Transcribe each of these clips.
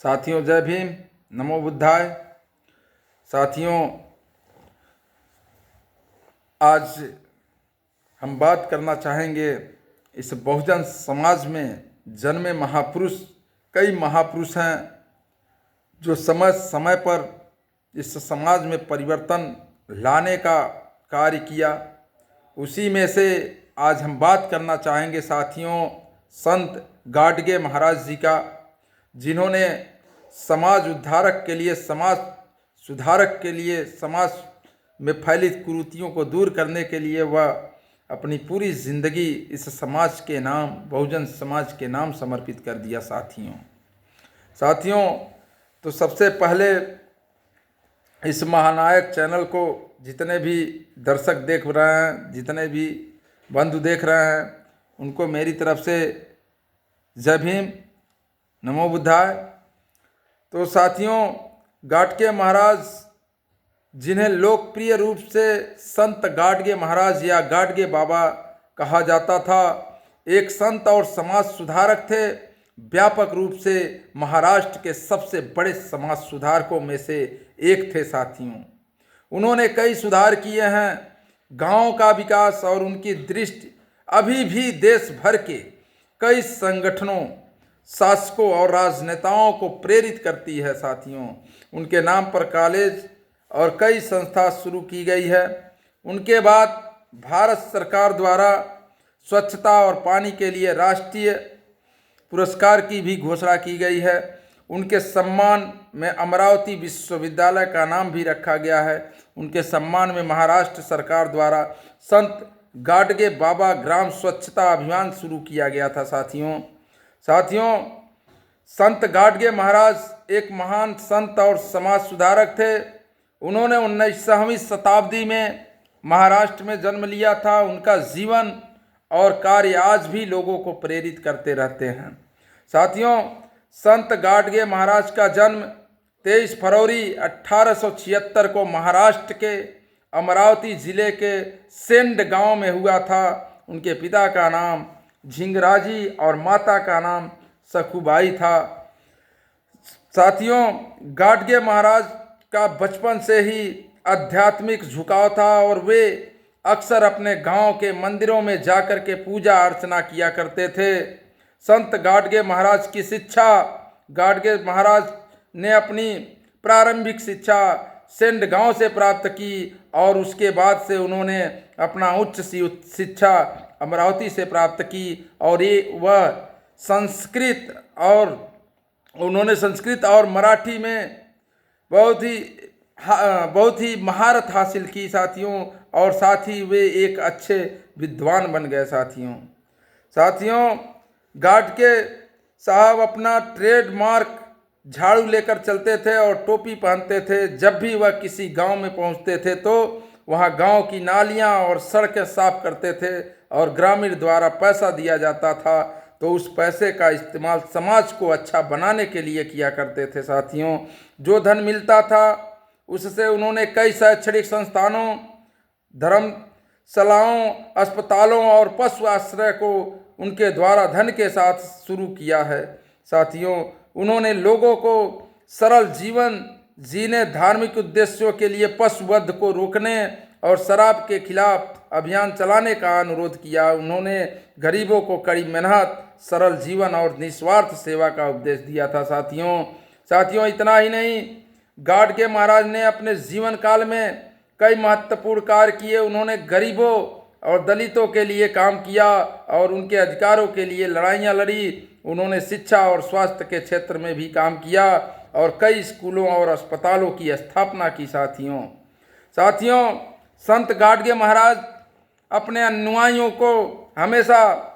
साथियों जय भीम, नमो बुद्धाय। साथियों, आज हम बात करना चाहेंगे इस बहुजन समाज में जन्मे महापुरुष। कई महापुरुष हैं जो समय समय पर इस समाज में परिवर्तन लाने का कार्य किया। उसी में से आज हम बात करना चाहेंगे साथियों, संत गाडगे महाराज जी का, जिन्होंने समाज उद्धारक के लिए, समाज सुधारक के लिए, समाज में फैली कुरीतियों को दूर करने के लिए वह अपनी पूरी जिंदगी इस समाज के नाम, बहुजन समाज के नाम समर्पित कर दिया। साथियों तो सबसे पहले इस महानायक चैनल को जितने भी दर्शक देख रहे हैं, जितने भी बंधु देख रहे हैं, उनको मेरी तरफ से जय भीम, नमो बुद्धाय। तो साथियों, गाडगे महाराज, जिन्हें लोकप्रिय रूप से संत गाडगे महाराज या गाडगे बाबा कहा जाता था, एक संत और समाज सुधारक थे। व्यापक रूप से महाराष्ट्र के सबसे बड़े समाज सुधारकों में से एक थे। साथियों, उन्होंने कई सुधार किए हैं। गांव का विकास और उनकी दृष्टि अभी भी देश भर के कई संगठनों, शासकों और राजनेताओं को प्रेरित करती है। साथियों, उनके नाम पर कॉलेज और कई संस्था शुरू की गई है। उनके बाद भारत सरकार द्वारा स्वच्छता और पानी के लिए राष्ट्रीय पुरस्कार की भी घोषणा की गई है। उनके सम्मान में अमरावती विश्वविद्यालय का नाम भी रखा गया है। उनके सम्मान में महाराष्ट्र सरकार द्वारा संत गाडगे बाबा ग्राम स्वच्छता अभियान शुरू किया गया था। साथियों, संत गाडगे महाराज एक महान संत और समाज सुधारक थे। उन्होंने 19वीं शताब्दी में महाराष्ट्र में जन्म लिया था। उनका जीवन और कार्य आज भी लोगों को प्रेरित करते रहते हैं। साथियों, संत गाडगे महाराज का जन्म 23 फरवरी 1876 को महाराष्ट्र के अमरावती जिले के सेंड गांव में हुआ था। उनके पिता का नाम झिंगराजी और माता का नाम सखुबाई था। साथियों, गाडगे महाराज का बचपन से ही आध्यात्मिक झुकाव था और वे अक्सर अपने गांव के मंदिरों में जाकर के पूजा अर्चना किया करते थे। संत गाडगे महाराज की शिक्षा, गाडगे महाराज ने अपनी प्रारंभिक शिक्षा सेंड गांव से प्राप्त की और उसके बाद से उन्होंने अपना उच्च शिक्षा अमरावती से प्राप्त की और वह संस्कृत और मराठी में बहुत ही महारत हासिल की। साथियों, और साथ ही वे एक अच्छे विद्वान बन गए। साथियों, गाडगे साहब अपना ट्रेडमार्क झाड़ू लेकर चलते थे और टोपी पहनते थे। जब भी वह किसी गांव में पहुंचते थे तो वहां गांव की नालियां और सड़कें साफ करते थे और ग्रामीण द्वारा पैसा दिया जाता था, तो उस पैसे का इस्तेमाल समाज को अच्छा बनाने के लिए किया करते थे। साथियों, जो धन मिलता था उससे उन्होंने कई शैक्षणिक संस्थानों, धर्मशालाओं, अस्पतालों और पशु आश्रय को उनके द्वारा धन के साथ शुरू किया है। साथियों, उन्होंने लोगों को सरल जीवन जीने, धार्मिक उद्देश्यों के लिए पशुवध को रोकने और शराब के खिलाफ अभियान चलाने का अनुरोध किया। उन्होंने गरीबों को कड़ी मेहनत, सरल जीवन और निस्वार्थ सेवा का उपदेश दिया था। साथियों, इतना ही नहीं, गाडगे महाराज ने अपने जीवन काल में कई महत्वपूर्ण कार्य किए। उन्होंने गरीबों और दलितों के लिए काम किया और उनके अधिकारों के लिए लड़ाइयाँ लड़ी। उन्होंने शिक्षा और स्वास्थ्य के क्षेत्र में भी काम किया और कई स्कूलों और अस्पतालों की स्थापना की। साथियों, संत गाडगे महाराज अपने अनुयायियों को हमेशा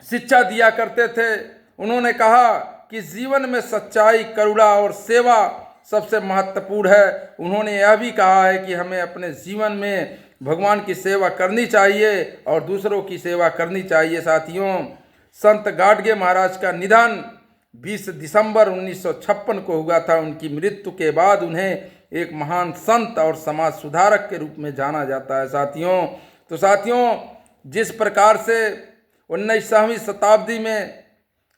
शिक्षा दिया करते थे। उन्होंने कहा कि जीवन में सच्चाई, करुणा और सेवा सबसे महत्वपूर्ण है। उन्होंने यह भी कहा है कि हमें अपने जीवन में भगवान की सेवा करनी चाहिए और दूसरों की सेवा करनी चाहिए। साथियों, संत गाडगे महाराज का निधन 20 दिसंबर 1956 को हुआ था। उनकी मृत्यु के बाद उन्हें एक महान संत और समाज सुधारक के रूप में जाना जाता है। साथियों, जिस प्रकार से 19वीं शताब्दी में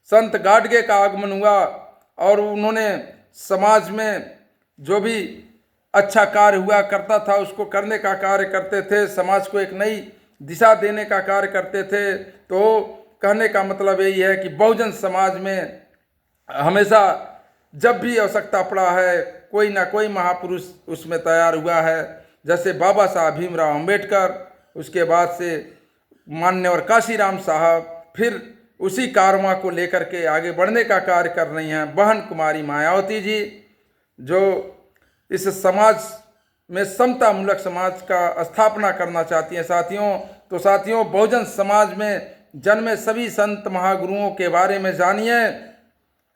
संत गाडगे का आगमन हुआ और उन्होंने समाज में जो भी अच्छा कार्य हुआ करता था उसको करने का कार्य करते थे, समाज को एक नई दिशा देने का कार्य करते थे। तो कहने का मतलब यही है कि बहुजन समाज में हमेशा जब भी आवश्यकता पड़ा है कोई ना कोई महापुरुष उसमें तैयार हुआ है। जैसे बाबा साहब भीमराव अंबेडकर, उसके बाद से मान्यवर काशीराम साहब, फिर उसी कारवां को लेकर के आगे बढ़ने का कार्य कर रही हैं बहन कुमारी मायावती जी, जो इस समाज में समता मूलक समाज का स्थापना करना चाहती हैं। साथियों, तो साथियों, बहुजन समाज में जन्मे सभी संत महागुरुओं के बारे में जानिए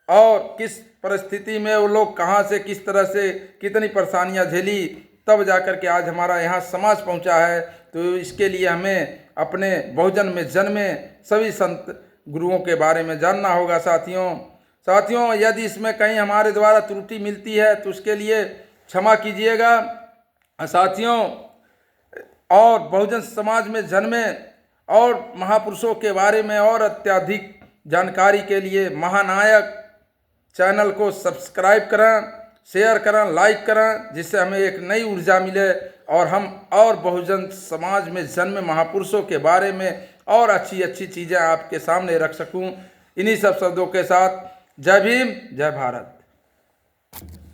और किस परिस्थिति में वो लोग कहाँ से किस तरह से कितनी परेशानियां झेली, तब जाकर के आज हमारा यहाँ समाज पहुँचा है। तो इसके लिए हमें अपने बहुजन में जन्मे सभी संत गुरुओं के बारे में जानना होगा। साथियों, यदि इसमें कहीं हमारे द्वारा त्रुटि मिलती है तो उसके लिए क्षमा कीजिएगा। साथियों, और बहुजन समाज में जन्मे और महापुरुषों के बारे में और अत्यधिक जानकारी के लिए महानायक चैनल को सब्सक्राइब करें, शेयर करें, लाइक करें, जिससे हमें एक नई ऊर्जा मिले और हम और बहुजन समाज में जन्मे महापुरुषों के बारे में और अच्छी अच्छी चीज़ें आपके सामने रख सकूं। इन्हीं सब शब्दों के साथ जय भीम, जय भारत।